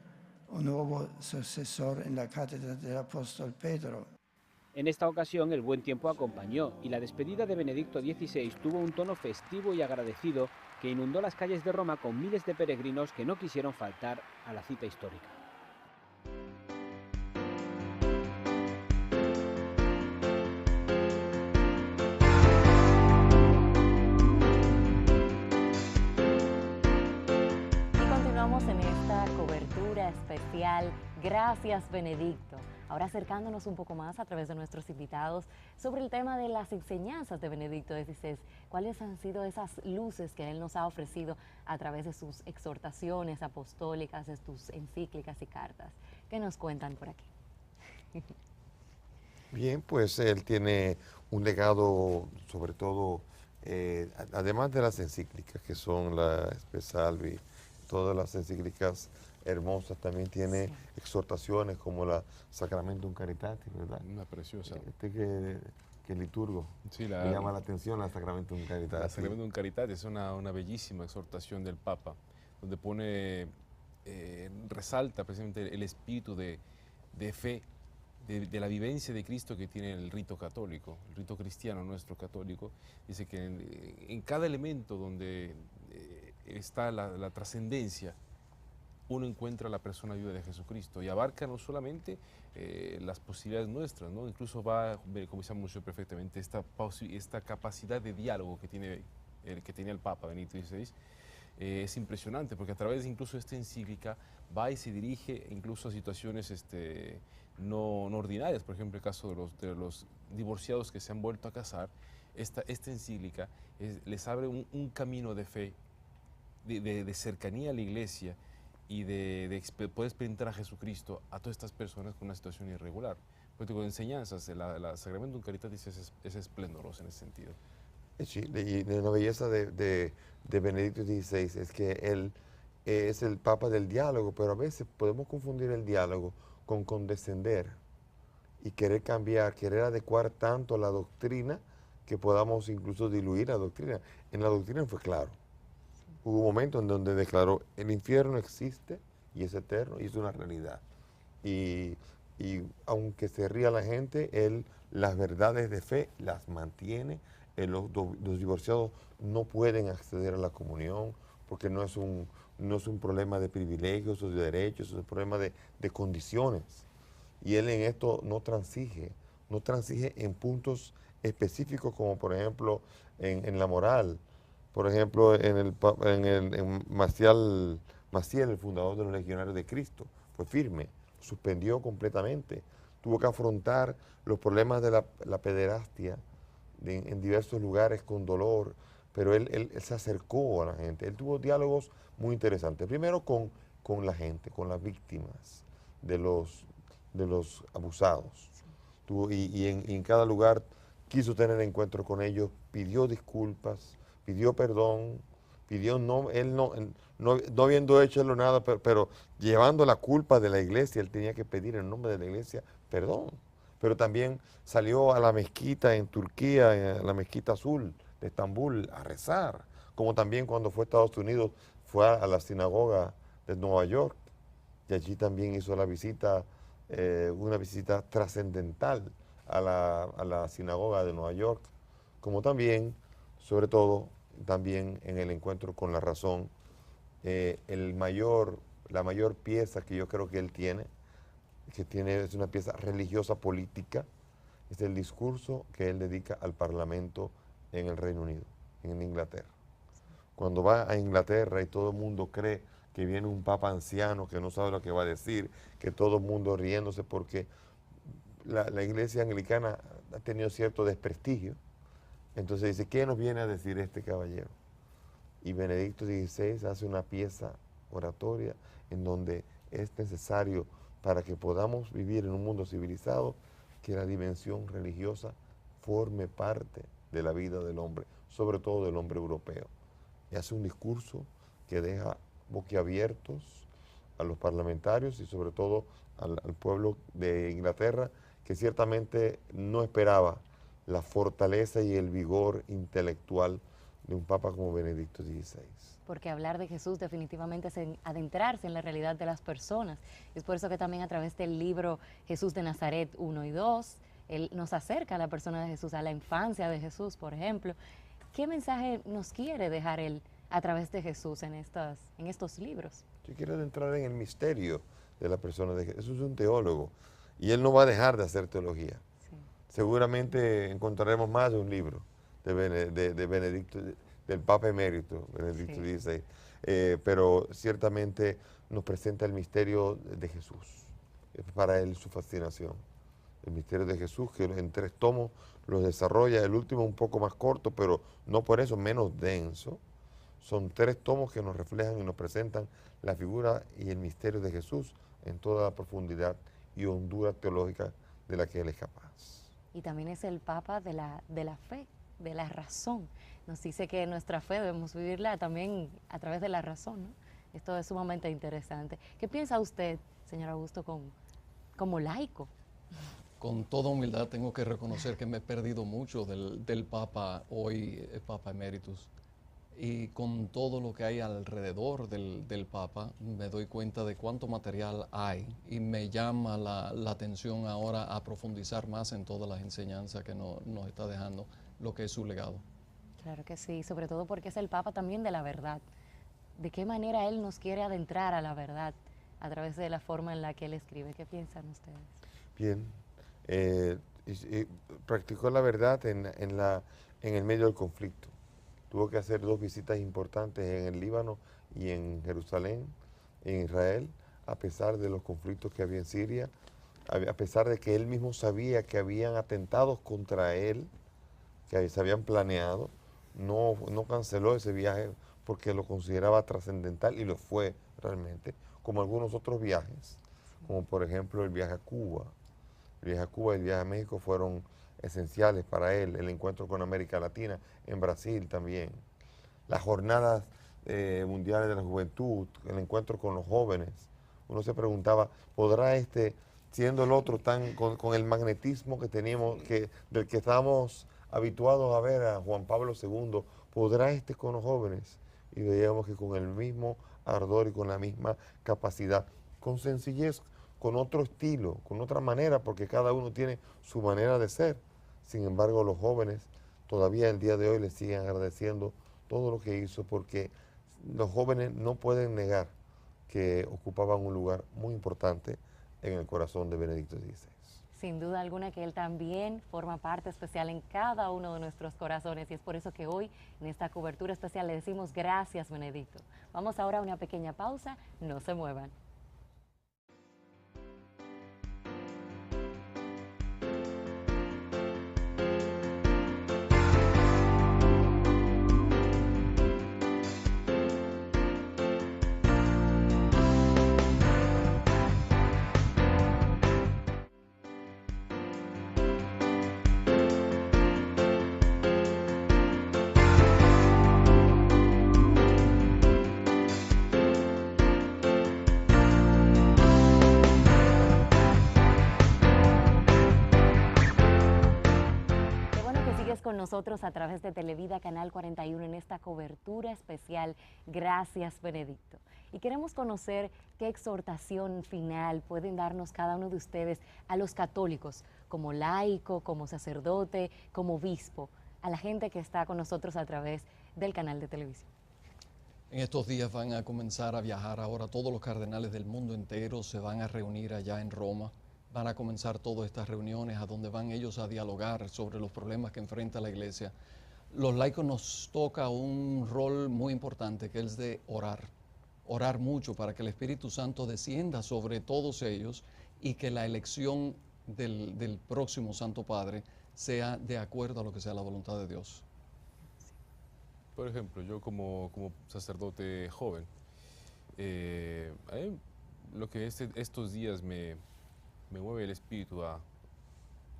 [SPEAKER 27] un nuevo sucesor en la cátedra del apóstol Pedro.
[SPEAKER 4] En esta ocasión el buen tiempo acompañó y la despedida de Benedicto XVI tuvo un tono festivo y agradecido que inundó las calles de Roma con miles de peregrinos que no quisieron faltar a la cita histórica.
[SPEAKER 1] Y continuamos en esta cobertura especial Gracias Benedicto. Ahora acercándonos un poco más a través de nuestros invitados sobre el tema de las enseñanzas de Benedicto XVI. ¿Cuáles han sido esas luces que él nos ha ofrecido a través de sus exhortaciones apostólicas, de sus encíclicas y cartas? ¿Qué nos cuentan por aquí?
[SPEAKER 28] Bien, pues él tiene un legado, sobre todo, además de las encíclicas, que son la Spe Salvi, todas las encíclicas hermosas, también tiene exhortaciones como la Sacramentum Caritatis, ¿verdad?
[SPEAKER 2] Una preciosa.
[SPEAKER 28] Que el liturgo le llama la atención la Sacramentum Caritatis.
[SPEAKER 2] La Sacramentum Caritatis es una bellísima exhortación del Papa, donde pone, resalta precisamente el espíritu de fe, de la vivencia de Cristo que tiene el rito católico, el rito cristiano nuestro católico. Dice que en cada elemento donde está la trascendencia, uno encuentra la persona viva de Jesucristo y abarca no solamente las posibilidades nuestras, ¿no? Incluso va, como se mencionó perfectamente, esta capacidad de diálogo que tenía el Papa Benedicto XVI. Es impresionante porque a través de incluso esta encíclica va y se dirige incluso a situaciones no ordinarias. Por ejemplo, el caso de los divorciados que se han vuelto a casar, esta encíclica les abre un camino de fe, de cercanía a la Iglesia y de poder experimentar a Jesucristo a todas estas personas con una situación irregular. Pues digo, enseñanzas, el Sacramentum Caritatis es esplendoroso en ese sentido.
[SPEAKER 28] Sí, y la belleza de Benedicto XVI es que él es el Papa del diálogo, pero a veces podemos confundir el diálogo con condescender y querer cambiar, querer adecuar tanto la doctrina que podamos incluso diluir la doctrina. En la doctrina fue claro. Hubo un momento en donde declaró, el infierno existe y es eterno y es una realidad. Y aunque se ría la gente, él las verdades de fe las mantiene. Los divorciados no pueden acceder a la comunión porque no es un problema de privilegios o de derechos, es un problema de condiciones. Y él en esto no transige en puntos específicos como por ejemplo en la moral. Por ejemplo, en Maciel, el fundador de los Legionarios de Cristo, fue firme, suspendió completamente, tuvo que afrontar los problemas de la pederastia en diversos lugares con dolor, pero él se acercó a la gente, él tuvo diálogos muy interesantes, primero con la gente, con las víctimas de los abusados, y en cada lugar quiso tener encuentro con ellos, pidió disculpas, pidió perdón, él no habiendo hecho nada, pero llevando la culpa de la iglesia, él tenía que pedir en nombre de la iglesia perdón. Pero también salió a la mezquita en Turquía, la mezquita azul de Estambul, a rezar. Como también cuando fue a Estados Unidos, fue a la sinagoga de Nueva York, y allí también hizo una visita trascendental a la sinagoga de Nueva York. Como también, sobre todo, también en el encuentro con la razón, la mayor pieza que yo creo que él tiene es una pieza religiosa política, es el discurso que él dedica al Parlamento en el Reino Unido, en Inglaterra. Cuando va a Inglaterra y todo el mundo cree que viene un papa anciano que no sabe lo que va a decir, que todo el mundo riéndose porque la iglesia anglicana ha tenido cierto desprestigio, entonces dice, ¿qué nos viene a decir este caballero? Y Benedicto XVI hace una pieza oratoria en donde es necesario para que podamos vivir en un mundo civilizado que la dimensión religiosa forme parte de la vida del hombre, sobre todo del hombre europeo. Y hace un discurso que deja boquiabiertos a los parlamentarios y sobre todo al pueblo de Inglaterra, que ciertamente no esperaba la fortaleza y el vigor intelectual de un papa como Benedicto XVI.
[SPEAKER 1] Porque hablar de Jesús definitivamente es adentrarse en la realidad de las personas. Es por eso que también a través del libro Jesús de Nazaret 1 y 2, él nos acerca a la persona de Jesús, a la infancia de Jesús, por ejemplo. ¿Qué mensaje nos quiere dejar él a través de Jesús en estos libros?
[SPEAKER 28] Yo quiero entrar en el misterio de la persona de Jesús. Jesús es un teólogo y él no va a dejar de hacer teología. Sí. Seguramente encontraremos más de un libro de Benedicto, del Papa Emérito, Benedicto XVI, pero ciertamente nos presenta el misterio de Jesús. Es para él su fascinación. El misterio de Jesús, que en 3 tomos los desarrolla, el último un poco más corto, pero no por eso menos denso. Son 3 tomos que nos reflejan y nos presentan la figura y el misterio de Jesús en toda la profundidad y hondura teológica de la que él es capaz.
[SPEAKER 1] Y también es el Papa de la fe, de la razón. Nos dice que nuestra fe debemos vivirla también a través de la razón, ¿no? Esto es sumamente interesante. ¿Qué piensa usted, señor Augusto, como laico?
[SPEAKER 3] Con toda humildad tengo que reconocer que me he perdido mucho del Papa hoy, el Papa Emeritus. Y con todo lo que hay alrededor del Papa, me doy cuenta de cuánto material hay y me llama la atención ahora a profundizar más en todas las enseñanzas que nos está dejando, lo que es su legado.
[SPEAKER 1] Claro que sí, sobre todo porque es el Papa también de la verdad. de qué manera él nos quiere adentrar a la verdad a través de la forma en la que él escribe. ¿Qué piensan ustedes?
[SPEAKER 28] Bien, practicó la verdad en el medio del conflicto. Tuvo que hacer 2 visitas importantes en el Líbano y en Jerusalén, en Israel, a pesar de los conflictos que había en Siria, a pesar de que él mismo sabía que habían atentados contra él, que se habían planeado, no canceló ese viaje porque lo consideraba trascendental y lo fue realmente, como algunos otros viajes, como por ejemplo el viaje a Cuba. El viaje a Cuba y el viaje a México fueron esenciales para él, el encuentro con América Latina, en Brasil también, las jornadas mundiales de la juventud, el encuentro con los jóvenes. Uno se preguntaba, ¿podrá siendo el otro con el magnetismo que teníamos, del que estábamos habituados a ver a Juan Pablo II, podrá con los jóvenes? Y veíamos que con el mismo ardor y con la misma capacidad, con sencillez, con otro estilo, con otra manera, porque cada uno tiene su manera de ser. Sin embargo, los jóvenes todavía el día de hoy le siguen agradeciendo todo lo que hizo, porque los jóvenes no pueden negar que ocupaban un lugar muy importante en el corazón de Benedicto XVI.
[SPEAKER 1] Sin duda alguna que él también forma parte especial en cada uno de nuestros corazones, y es por eso que hoy en esta cobertura especial le decimos gracias, Benedicto. Vamos ahora a una pequeña pausa, no se muevan. Con nosotros a través de Televida Canal 41 en esta cobertura especial. Gracias, Benedicto. Y queremos conocer qué exhortación final pueden darnos cada uno de ustedes a los católicos, como laico, como sacerdote, como obispo, a la gente que está con nosotros a través del canal de televisión.
[SPEAKER 3] En estos días van a comenzar a viajar ahora todos los cardenales del mundo entero, se van a reunir allá en Roma. Van a comenzar todas estas reuniones a donde van ellos a dialogar sobre los problemas que enfrenta la Iglesia. Los laicos nos toca un rol muy importante, que es de orar mucho para que el Espíritu Santo descienda sobre todos ellos y que la elección del próximo Santo Padre sea de acuerdo a lo que sea la voluntad de Dios.
[SPEAKER 2] Por ejemplo, yo como sacerdote joven, lo que estos días me mueve el espíritu a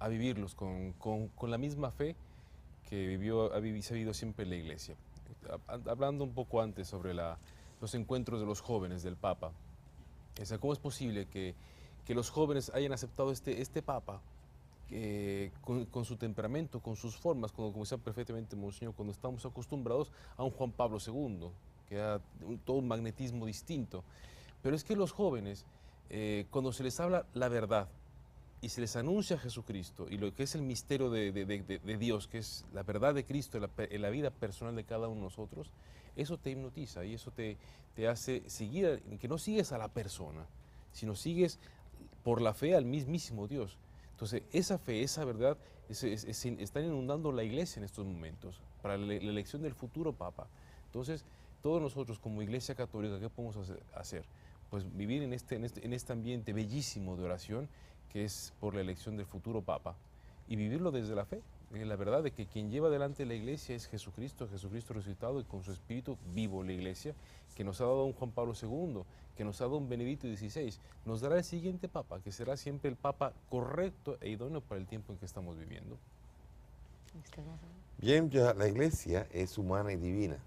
[SPEAKER 2] vivirlos con la misma fe que se ha vivido siempre en la Iglesia. Hablando un poco antes sobre los encuentros de los jóvenes del Papa, ¿cómo es posible que los jóvenes hayan aceptado este Papa con su temperamento, con sus formas, como decía perfectamente Monseñor, cuando estamos acostumbrados a un Juan Pablo II, que da todo un magnetismo distinto? Pero es que los jóvenes, cuando se les habla la verdad y se les anuncia a Jesucristo y lo que es el misterio de Dios, que es la verdad de Cristo en la vida personal de cada uno de nosotros, eso te hipnotiza y eso te hace seguir, que no sigues a la persona, sino sigues por la fe al mismísimo Dios. Entonces, esa fe, esa verdad, están inundando la Iglesia en estos momentos para la elección del futuro Papa. Entonces, todos nosotros como Iglesia Católica, ¿qué podemos hacer? Pues vivir en este ambiente bellísimo de oración que es por la elección del futuro Papa y vivirlo desde la fe, la verdad de que quien lleva adelante la Iglesia es Jesucristo resucitado y con su Espíritu vivo la Iglesia, que nos ha dado un Juan Pablo II, que nos ha dado un Benedicto XVI, nos dará el siguiente Papa, que será siempre el Papa correcto e idóneo para el tiempo en que estamos viviendo.
[SPEAKER 28] Bien, ya la Iglesia es humana y divina,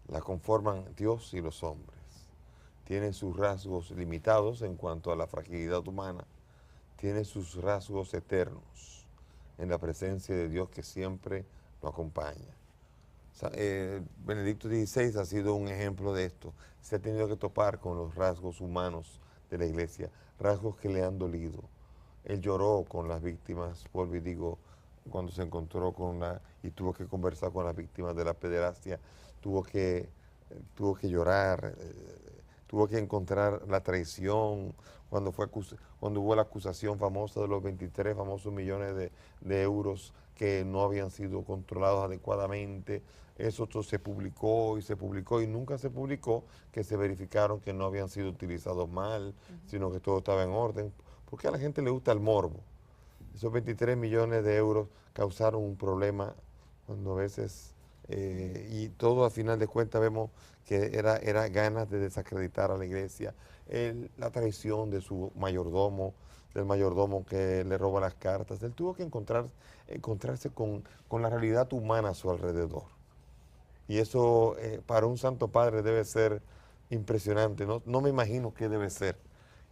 [SPEAKER 28] la conforman Dios y los hombres. Tiene sus rasgos limitados en cuanto a la fragilidad humana, tiene sus rasgos eternos en la presencia de Dios que siempre lo acompaña. Benedicto XVI ha sido un ejemplo de esto. Se ha tenido que topar con los rasgos humanos de la Iglesia, rasgos que le han dolido. Él lloró con las víctimas, vuelvo y digo, cuando se encontró y tuvo que conversar con las víctimas de la pederastia, tuvo que tuvo que llorar, tuvo que encontrar la traición, cuando hubo la acusación famosa de los 23 famosos millones de euros que no habían sido controlados adecuadamente. Eso se publicó y nunca se publicó que se verificaron que no habían sido utilizados mal, sino que todo estaba en orden, porque a la gente le gusta el morbo. Esos 23 millones de euros causaron un problema cuando a veces, y todo a final de cuentas vemos que era ganas de desacreditar a la iglesia, la traición de su mayordomo, del mayordomo que le roba las cartas. Él tuvo que encontrarse con la realidad humana a su alrededor. Y eso para un santo padre debe ser impresionante. No me imagino qué debe ser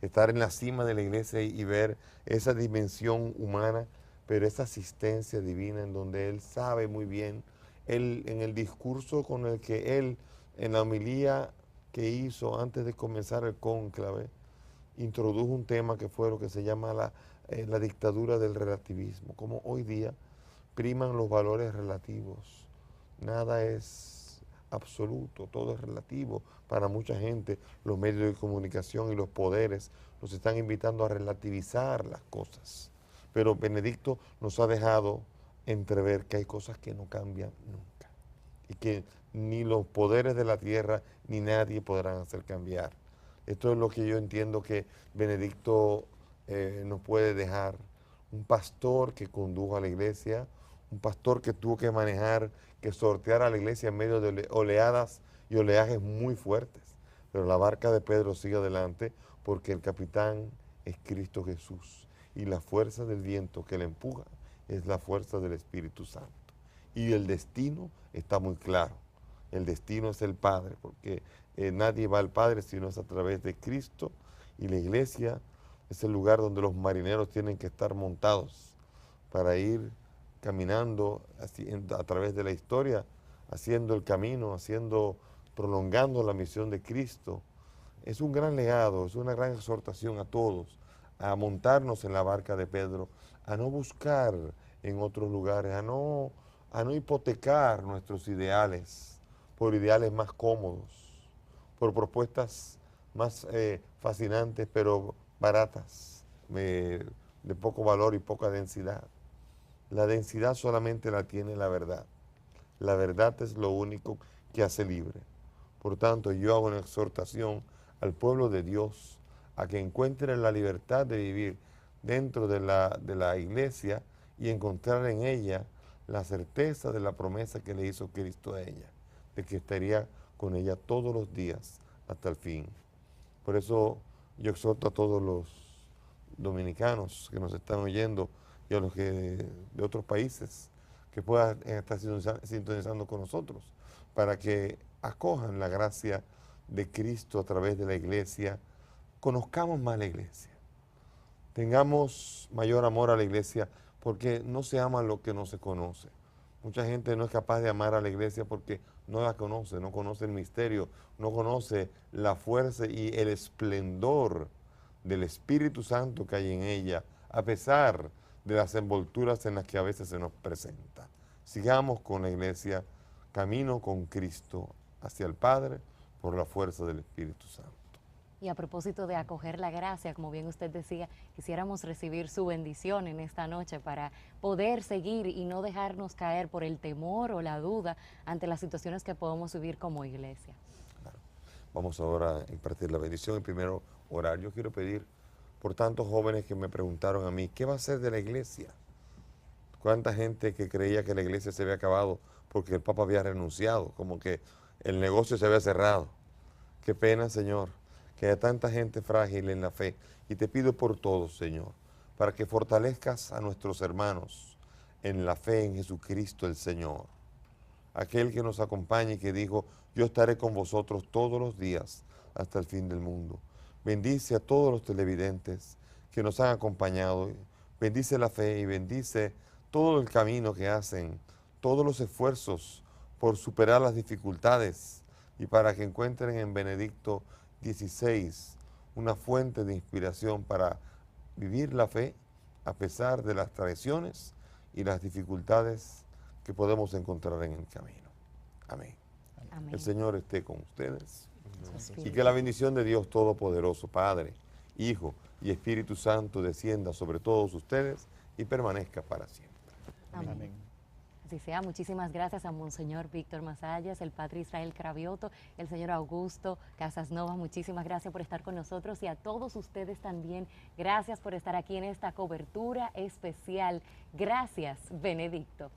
[SPEAKER 28] estar en la cima de la iglesia y ver esa dimensión humana, pero esa asistencia divina en donde él sabe muy bien, en el discurso con el que él, en la homilía que hizo antes de comenzar el cónclave, introdujo un tema que fue lo que se llama la dictadura del relativismo, como hoy día priman los valores relativos. Nada es absoluto, todo es relativo. Para mucha gente, los medios de comunicación y los poderes nos están invitando a relativizar las cosas. Pero Benedicto nos ha dejado entrever que hay cosas que no cambian nunca y que ni los poderes de la tierra ni nadie podrán hacer cambiar. Esto es lo que yo entiendo que Benedicto nos puede dejar. Un pastor que condujo a la iglesia, un pastor que tuvo que manejar, que sortear a la iglesia en medio de oleadas y oleajes muy fuertes. Pero la barca de Pedro sigue adelante porque el capitán es Cristo Jesús y la fuerza del viento que le empuja es la fuerza del Espíritu Santo. Y el destino está muy claro. El destino es el Padre, porque nadie va al Padre sino es a través de Cristo, y la iglesia es el lugar donde los marineros tienen que estar montados para ir caminando a través de la historia, haciendo el camino, prolongando la misión de Cristo. Es un gran legado, es una gran exhortación a todos, a montarnos en la barca de Pedro, a no buscar en otros lugares, a no hipotecar nuestros ideales por ideales más cómodos, por propuestas más fascinantes pero baratas, de poco valor y poca densidad. La densidad solamente la tiene la verdad. La verdad es lo único que hace libre. Por tanto, yo hago una exhortación al pueblo de Dios a que encuentre la libertad de vivir dentro de la iglesia y encontrar en ella la certeza de la promesa que le hizo Cristo a ella, de que estaría con ella todos los días hasta el fin. Por eso yo exhorto a todos los dominicanos que nos están oyendo y a los que de otros países que puedan estar sintonizando con nosotros, para que acojan la gracia de Cristo a través de la iglesia, conozcamos más la iglesia, tengamos mayor amor a la iglesia, porque no se ama lo que no se conoce. Mucha gente no es capaz de amar a la iglesia porque no la conoce, no conoce el misterio, no conoce la fuerza y el esplendor del Espíritu Santo que hay en ella, a pesar de las envolturas en las que a veces se nos presenta. Sigamos con la iglesia, camino con Cristo hacia el Padre por la fuerza del Espíritu Santo.
[SPEAKER 1] Y a propósito de acoger la gracia, como bien usted decía, quisiéramos recibir su bendición en esta noche para poder seguir y no dejarnos caer por el temor o la duda ante las situaciones que podemos vivir como iglesia.
[SPEAKER 28] Claro. Vamos ahora a impartir la bendición. En primero, orar. Yo quiero pedir por tantos jóvenes que me preguntaron a mí, ¿qué va a ser de la iglesia? ¿Cuánta gente que creía que la iglesia se había acabado porque el Papa había renunciado, como que el negocio se había cerrado? Qué pena, Señor, que haya tanta gente frágil en la fe. Y te pido por todos, Señor, para que fortalezcas a nuestros hermanos en la fe en Jesucristo el Señor. Aquel que nos acompaña y que dijo, yo estaré con vosotros todos los días hasta el fin del mundo. Bendice a todos los televidentes que nos han acompañado. Bendice la fe y bendice todo el camino que hacen, todos los esfuerzos por superar las dificultades y para que encuentren en Benedicto XVI una fuente de inspiración para vivir la fe a pesar de las traiciones y las dificultades que podemos encontrar en el camino. Amén.
[SPEAKER 1] Amén.
[SPEAKER 28] El Señor esté con ustedes.
[SPEAKER 1] Amén.
[SPEAKER 28] Y que la bendición de Dios Todopoderoso, Padre, Hijo y Espíritu Santo descienda sobre todos ustedes y permanezca para siempre.
[SPEAKER 1] Amén. Amén. Así sea. Muchísimas gracias a Monseñor Víctor Masalles, el Padre Israel Cravioto, el señor Augusto Casasnovas. Muchísimas gracias por estar con nosotros y a todos ustedes también. Gracias por estar aquí en esta cobertura especial. Gracias, Benedicto.